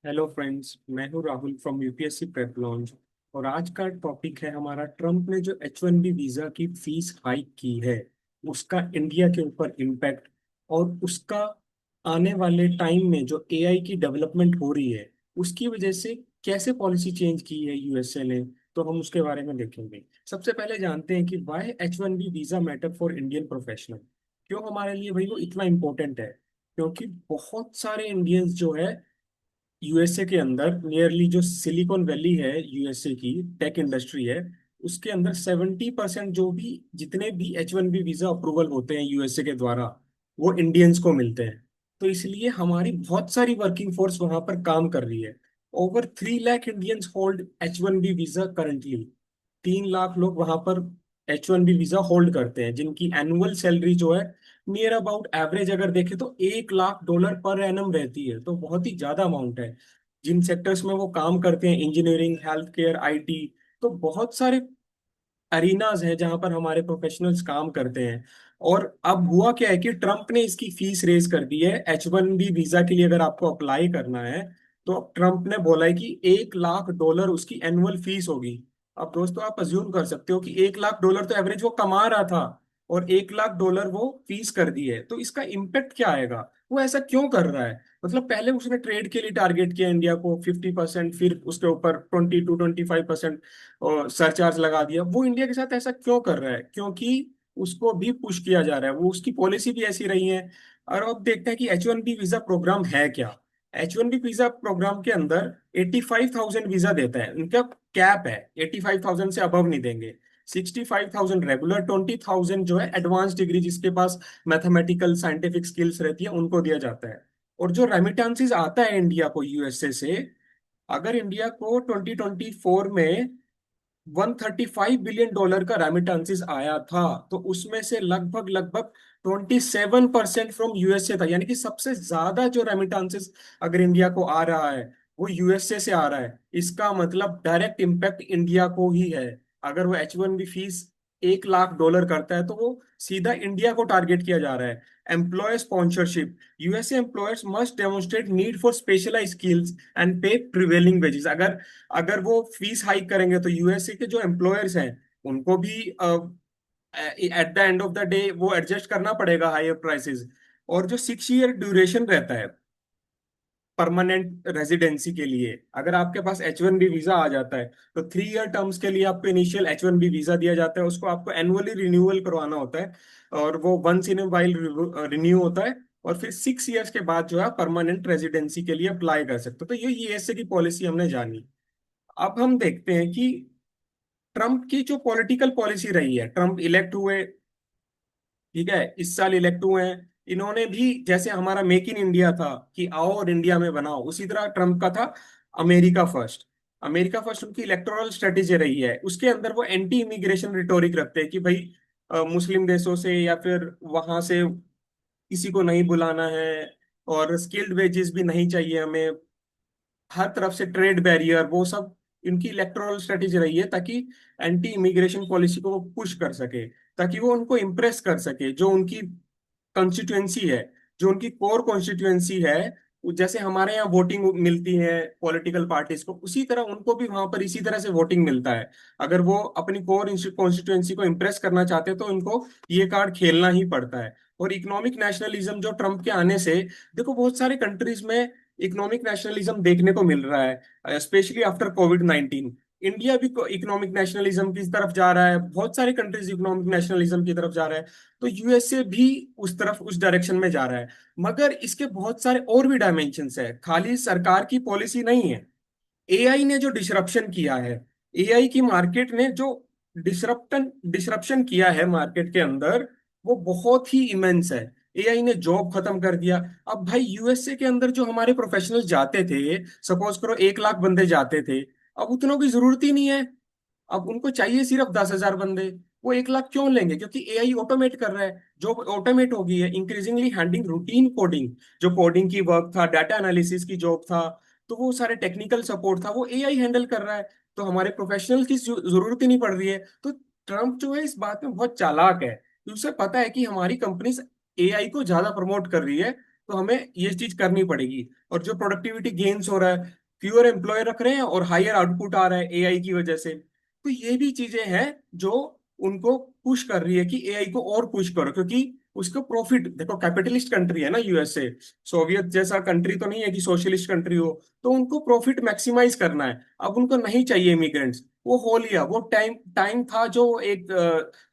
Hello friends, मैं हूं Rahul from UPSC prep launch. और आज का टॉपिक है हमारा, ट्रम्प ने जो H1B वीजा की फीस हाइक की है उसका इंडिया के ऊपर इम्पैक्ट, और उसका आने वाले टाइम में जो एआई की डेवलपमेंट हो रही है उसकी वजह से कैसे पॉलिसी चेंज की है यूएसए ने। तो हम उसके बारे में देखेंगे। सबसे पहले जानते हैं कि why H1B visa matter for Indian professional. क्यों हमारे लिए भाई वो इतना इम्पोर्टेंट है? क्योंकि बहुत सारे इंडियंस जो है यूएसए के अंदर, नियरली जो सिलिकॉन वैली है यूएसए की टेक इंडस्ट्री है, उसके अंदर 70% जो भी जितने भी H1B वीजा अप्रूवल होते हैं यूएसए के द्वारा वो इंडियंस को मिलते हैं। तो इसलिए हमारी बहुत सारी वर्किंग फोर्स वहां पर काम कर रही है। Over 3 lakh Indians hold H1B visa currently. 3 lakh लोग वहां पर H1B वीजा होल्ड करते हैं, जिनकी एनुअल सैलरी जो है नियर अबाउट एवरेज अगर देखें तो $1 लाख पर एनम रहती है। तो बहुत ही ज्यादा अमाउंट है। जिन सेक्टर्स में वो काम करते हैं, इंजीनियरिंग, हेल्थ केयर, आईटी, तो बहुत सारे अरीनाज हैं जहां पर हमारे प्रोफेशनल्स काम करते हैं। और अब हुआ क्या है कि ट्रम्प ने इसकी फीस रेज कर दी है। H1B वीजा के लिए अगर आपको अप्लाई करना है तो अब ट्रम्प ने बोला है कि $1 लाख उसकी एनुअल फीस होगी। अब दोस्तों, आप अज्यूम कर सकते हो कि $1 लाख तो एवरेज वो कमा रहा था, और $1 लाख वो फीस कर दी है। तो इसका इम्पेक्ट क्या आएगा? वो ऐसा क्यों कर रहा है? मतलब पहले उसने ट्रेड के लिए टारगेट किया इंडिया को 50%, फिर उसके ऊपर 20 to 25% और सरचार्ज लगा दिया। वो इंडिया के साथ ऐसा क्यों कर रहा है? क्योंकि उसको भी पुश किया जा रहा है, वो उसकी पॉलिसी भी ऐसी रही है। और अब देखते हैं कि H1B वीजा प्रोग्राम है क्या। H1B वीजा प्रोग्राम के अंदर 85,000 वीजा देता है, उनका कैप है। 85,000 से अबव नहीं देंगे। 65,000 रेगुलर, 20,000 जो है एडवांस डिग्री, जिसके पास मैथमेटिकल साइंटिफिक स्किल्स रहती है, उनको दिया जाता है। और जो रेमिटेंसेस आता है इंडिया को यूएसए से, अगर इंडिया को 2024 में $135 बिलियन का रेमिटेंसेस आया था, तो उसमें से लगभग लगभग 27% फ्रॉम यूएसए था। यानी कि सबसे ज्यादा जो रेमिटेंसेस अगर इंडिया को आ रहा है वो यूएसए से आ रहा है। इसका मतलब डायरेक्ट इम्पैक्ट इंडिया को ही है। अगर वो H1B फीस $1 लाख करता है तो वो सीधा इंडिया को टारगेट किया जा रहा है। Employ sponsorship, USA employers must demonstrate need for specialised skills and pay prevailing wages. अगर अगर वो फीस हाइक करेंगे तो यूएसए के जो एम्प्लॉयर्स हैं उनको भी at the end of the day वो एडजस्ट करना पड़ेगा हायर प्राइसेस। और जो 6 ईयर ड्यूरेशन रहता है परमानेंट रेजिडेंसी के लिए, अगर आपके पास H1B वीजा आ जाता है तो 3 ईयर टर्म्स के लिए आपको इनिशियल H1B वीजा दिया जाता है। उसको आपको एनुअली रिन्यूअल करवाना होता है, और वो once in a while renew होता है। और फिर 6 ईयर्स के बाद जो है परमानेंट रेजिडेंसी के लिए अप्लाई कर सकते हो। तो ये यूएसए की पॉलिसी हमने जानी। अब हम देखते हैं कि ट्रम्प की जो पॉलिटिकल पॉलिसी रही है, ट्रम्प इलेक्ट हुए, ठीक है, इस साल इलेक्ट हुए हैं। इन्होंने भी जैसे हमारा मेक इन इंडिया था कि आओ और इंडिया में बनाओ, उसी तरह ट्रम्प का था अमेरिका फर्स्ट। अमेरिका फर्स्ट उनकी इलेक्टोरल स्ट्रेटेजी रही है। उसके अंदर वो एंटी इमिग्रेशन रिटोरिक रखते हैं कि भाई मुस्लिम देशों से या फिर वहां से किसी को नहीं बुलाना है, और स्किल्ड वेजेस भी नहीं चाहिए हमें, हर तरफ से ट्रेड बैरियर, वो सब इनकी इलेक्टोरल स्ट्रेटेजी रही है, ताकि एंटी इमिग्रेशन पॉलिसी को वो पुश कर सके, ताकि वो उनको इम्प्रेस कर सके। जो उनकी कंस्टिट्यूएंसी है, जो उनकी कोर कॉन्स्टिट्यूएंसी है, जैसे हमारे यहाँ वोटिंग मिलती है पॉलिटिकल पार्टीज को, उसी तरह उनको भी वहां पर इसी तरह से वोटिंग मिलता है। अगर वो अपनी कोर कॉन्स्टिट्यूएंसी को इम्प्रेस करना चाहते हैं तो इनको ये कार्ड खेलना ही पड़ता है। और इकोनॉमिक नेशनलिज्म जो ट्रम्प के आने से, देखो बहुत सारे कंट्रीज में इकोनॉमिक नेशनलिज्म देखने को मिल रहा है, स्पेशली आफ्टर कोविड-19। इंडिया भी इकोनॉमिक नेशनलिज्म की तरफ जा रहा है, बहुत सारे कंट्रीज इकोनॉमिक नेशनलिज्म की तरफ जा रहा है। तो यूएसए भी उस तरफ, उस डायरेक्शन में जा रहा है। मगर इसके बहुत सारे और भी डायमेंशंस है, खाली सरकार की पॉलिसी नहीं है। एआई ने जो डिसरप्शन किया है, एआई की मार्केट ने जो डिसरप्शन डिसरप्शन किया है मार्केट के अंदर, वो बहुत ही इमेंस है। एआई ने जॉब खत्म कर दिया। अब भाई यूएसए के अंदर जो हमारे प्रोफेशनल्स जाते थे, सपोज करो 1 लाख बंदे जाते थे, अब उतनों की जरूरत ही नहीं है। अब उनको चाहिए सिर्फ 10,000 बंदे। वो 1 लाख क्यों लेंगे? क्योंकि एआई ऑटोमेट कर रहा है, जो ऑटोमेट हो गई है, इंक्रीजिंगली हैंडलिंग रूटीन कोडिंग। जो कोडिंग की वर्क था, डाटा एनालिसिस की जॉब था, तो वो सारे टेक्निकल सपोर्ट था, वो एआई हैंडल कर रहा है। तो हमारे प्रोफेशनल की जरूरत ही नहीं पड़ रही है। तो ट्रम्प जो है इस बात में बहुत चालाक है। उसे पता है कि हमारी कंपनी एआई को ज्यादा प्रमोट कर रही है, तो हमें ये चीज करनी पड़ेगी। और जो प्रोडक्टिविटी गेन्स हो रहा है, फ्यूअर एम्प्लॉय रख रहे हैं और हायर आउटपुट आ रहा है एआई की वजह से, तो ये भी चीजें हैं जो उनको पुश कर रही है कि एआई को और पुश करो, क्योंकि उसका प्रॉफिट देखो, कैपिटलिस्ट कंट्री है ना यूएसए, सोवियत जैसा कंट्री तो नहीं है कि सोशलिस्ट कंट्री हो, तो उनको प्रॉफिट मैक्सिमाइज करना है। अब उनको नहीं चाहिए इमिग्रेंट्स, वो हो लिया, वो टाइम टाइम था जो एक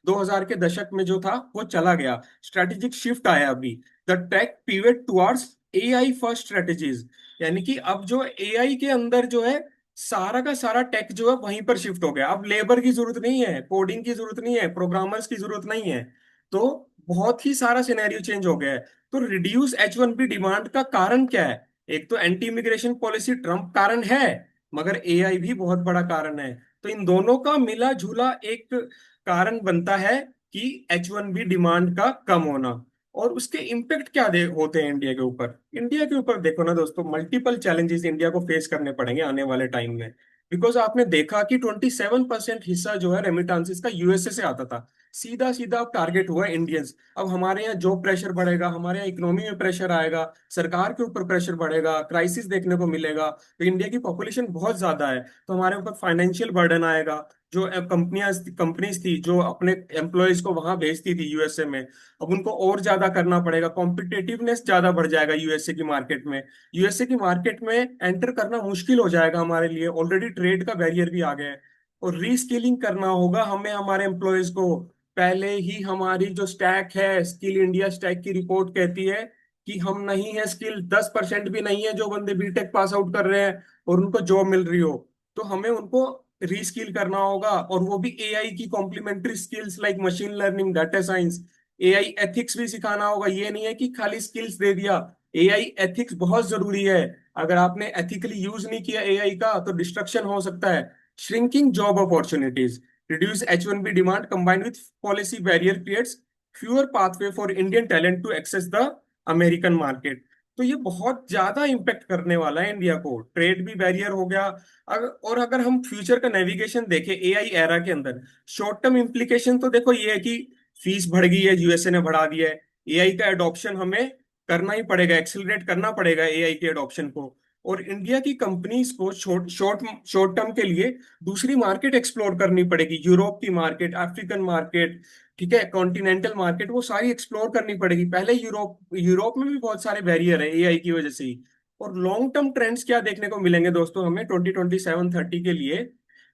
2000 के दशक में जो था वो चला गया। स्ट्रेटेजिक शिफ्ट आया अभी, the tech pivot towards AI first strategies, यानी कि अब जो एआई के अंदर जो है सारा का सारा टेक जो है वहीं पर शिफ्ट हो गया। अब लेबर की जरूरत नहीं है, कोडिंग की जरूरत नहीं है, प्रोग्रामर्स की जरूरत नहीं है। तो बहुत ही सारा सिनेरियो चेंज हो गया है। तो रिड्यूस H1B डिमांड का कारण क्या है? एक तो एंटी इमिग्रेशन पॉलिसी ट्रम्प कारण है, मगर एआई भी बहुत बड़ा कारण है। तो इन दोनों का मिला जुला एक कारण बनता है कि H1B डिमांड का कम होना। और उसके इम्पेक्ट क्या दे होते हैं इंडिया के ऊपर? इंडिया के ऊपर देखो ना दोस्तों, मल्टीपल चैलेंजेस इंडिया को फेस करने पड़ेंगे आने वाले टाइम में। बिकॉज आपने देखा कि 27% हिस्सा जो है रेमिटांसेस का यूएसए से आता था। सीधा सीधा अब टारगेट हुआ इंडियंस। अब हमारे यहाँ जॉब प्रेशर बढ़ेगा, हमारे यहाँ इकोनॉमी में प्रेशर आएगा, सरकार के ऊपर प्रेशर बढ़ेगा, क्राइसिस देखने को मिलेगा। तो इंडिया की पॉपुलेशन बहुत ज्यादा है, तो हमारे ऊपर फाइनेंशियल बर्डन आएगा। जो कंपनीज थी जो अपने एम्प्लॉयज को वहां भेजती थी यूएसए में, अब उनको और ज्यादा करना पड़ेगा, कॉम्पिटिटिवनेस ज्यादा बढ़ जाएगा यूएसए की मार्केट में। यूएसए की मार्केट में एंटर करना मुश्किल हो जाएगा हमारे लिए, ऑलरेडी ट्रेड का बैरियर भी आ गया है। और रीस्किलिंग करना होगा हमें हमारे एम्प्लॉयज को। पहले ही हमारी जो स्टैक है, स्किल इंडिया स्टैक की रिपोर्ट कहती है कि हम नहीं है स्किल, 10% भी नहीं है जो बंदे बीटेक पास आउट कर रहे हैं और उनको जॉब मिल रही हो। तो हमें उनको रीस्किल करना होगा, और वो भी एआई की complementary skills like machine learning, data science. AI ethics भी सिखाना होगा, ये नहीं है कि खाली स्किल्स दे दिया। एआई एथिक्स बहुत जरूरी है। अगर आपने एथिकली यूज नहीं किया एआई का तो डिस्ट्रक्शन हो सकता है। Shrinking job opportunities, reduce H1B demand combined with policy barrier creates fewer pathway for Indian talent to access the American market। तो ये बहुत ज्यादा इम्पेक्ट करने वाला है इंडिया को। ट्रेड भी बैरियर हो गया। और अगर हम फ्यूचर का नेविगेशन देखें एआई एरा के अंदर, शॉर्ट टर्म इम्प्लीकेशन तो देखो ये है कि फीस बढ़ गई है, यूएसए ने बढ़ा दिया है। एआई का एडॉप्शन हमें करना ही पड़ेगा, एक्सिलरेट करना पड़ेगा एआई के एडॉप्शन को। और इंडिया की कंपनीज को शॉर्ट शॉर्ट शॉर्ट टर्म के लिए दूसरी मार्केट एक्सप्लोर करनी पड़ेगी, यूरोप की मार्केट, अफ्रीकन मार्केट, ठीक है, कॉन्टिनेंटल मार्केट, वो सारी एक्सप्लोर करनी पड़ेगी पहले। यूरोप यूरोप में भी बहुत सारे बैरियर है एआई की वजह से ही। और लॉन्ग टर्म ट्रेंड्स क्या देखने को मिलेंगे दोस्तों हमें 2027-30 के लिए?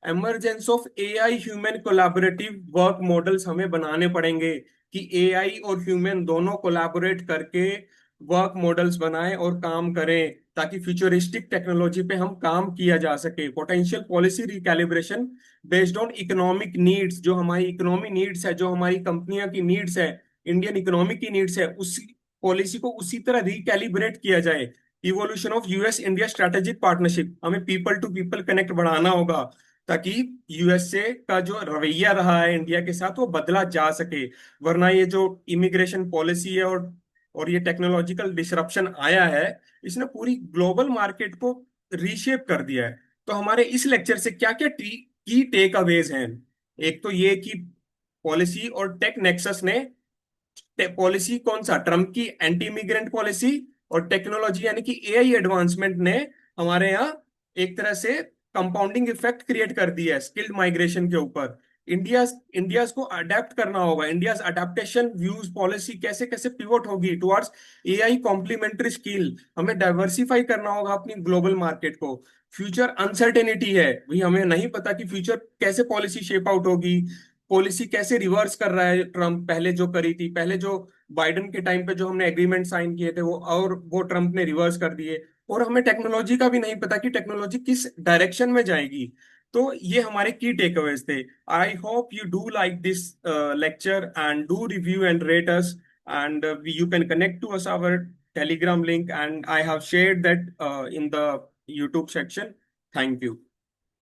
Emergence of AI human collaborative work models हमें बनाने पड़ेंगे, कि एआई और ह्यूमन दोनों कोलैबोरेट करके वर्क मॉडल्स बनाएं और काम करें, ताकि फ्यूचरिस्टिक टेक्नोलॉजी पे हम काम किया जा सके। Potential policy recalibration based on economic needs, जो हमारी इकोनॉमी नीड्स है, जो हमारी कंपनियां की नीड्स है, इंडियन इकोनॉमी की नीड्स है, उस पॉलिसी को उसी तरह रिकैलिब्रेट किया जाए। Evolution of US India strategic partnership, हमें पीपल टू पीपल कनेक्ट बढ़ाना होगा, ताकि यूएसए का जो रवैया रहा है इंडिया के साथ वो बदला जा सके। वरना ये जो इमिग्रेशन पॉलिसी है और ये टेक्नोलॉजिकल डिसरप्शन आया है, इसने पूरी ग्लोबल मार्केट को रीशेप कर दिया है। तो हमारे इस लेक्चर से क्या क्या की टेक अवेज हैं? एक तो ये कि पॉलिसी और टेक नेक्सस ने, पॉलिसी कौन सा, ट्रम्प की एंटी इमिग्रेंट पॉलिसी, और टेक्नोलॉजी यानी कि एआई एडवांसमेंट ने हमारे यहाँ एक तरह से कंपाउंडिंग इफेक्ट क्रिएट कर दिया है स्किल्ड माइग्रेशन के ऊपर। इंडिया इंडियाज को अडेप्ट करना होगा। इंडियाज अडेप्टेशन व्यूज पॉलिसी कैसे कैसे पिवोट होगी टुवर्ड्स एआई कॉम्प्लीमेंट्री स्किल। हमें डाइवर्सिफाई करना होगा अपनी ग्लोबल मार्केट को। फ्यूचर अनसर्टेनिटी है भाई, हमें नहीं पता कि फ्यूचर कैसे पॉलिसी शेप आउट होगी, पॉलिसी कैसे रिवर्स कर रहा है ट्रम्प, पहले जो करी थी, पहले जो बाइडन के टाइम पे जो हमने एग्रीमेंट साइन किए थे वो, और वो ट्रम्प ने रिवर्स कर दिए। और हमें टेक्नोलॉजी का भी नहीं पता कि टेक्नोलॉजी किस डायरेक्शन में जाएगी। तो ये हमारे की टेकअवेज थे। I hope you do like this lecture and do review and rate us, and you can connect to us our telegram link, and I have shared that in the YouTube section. Thank you.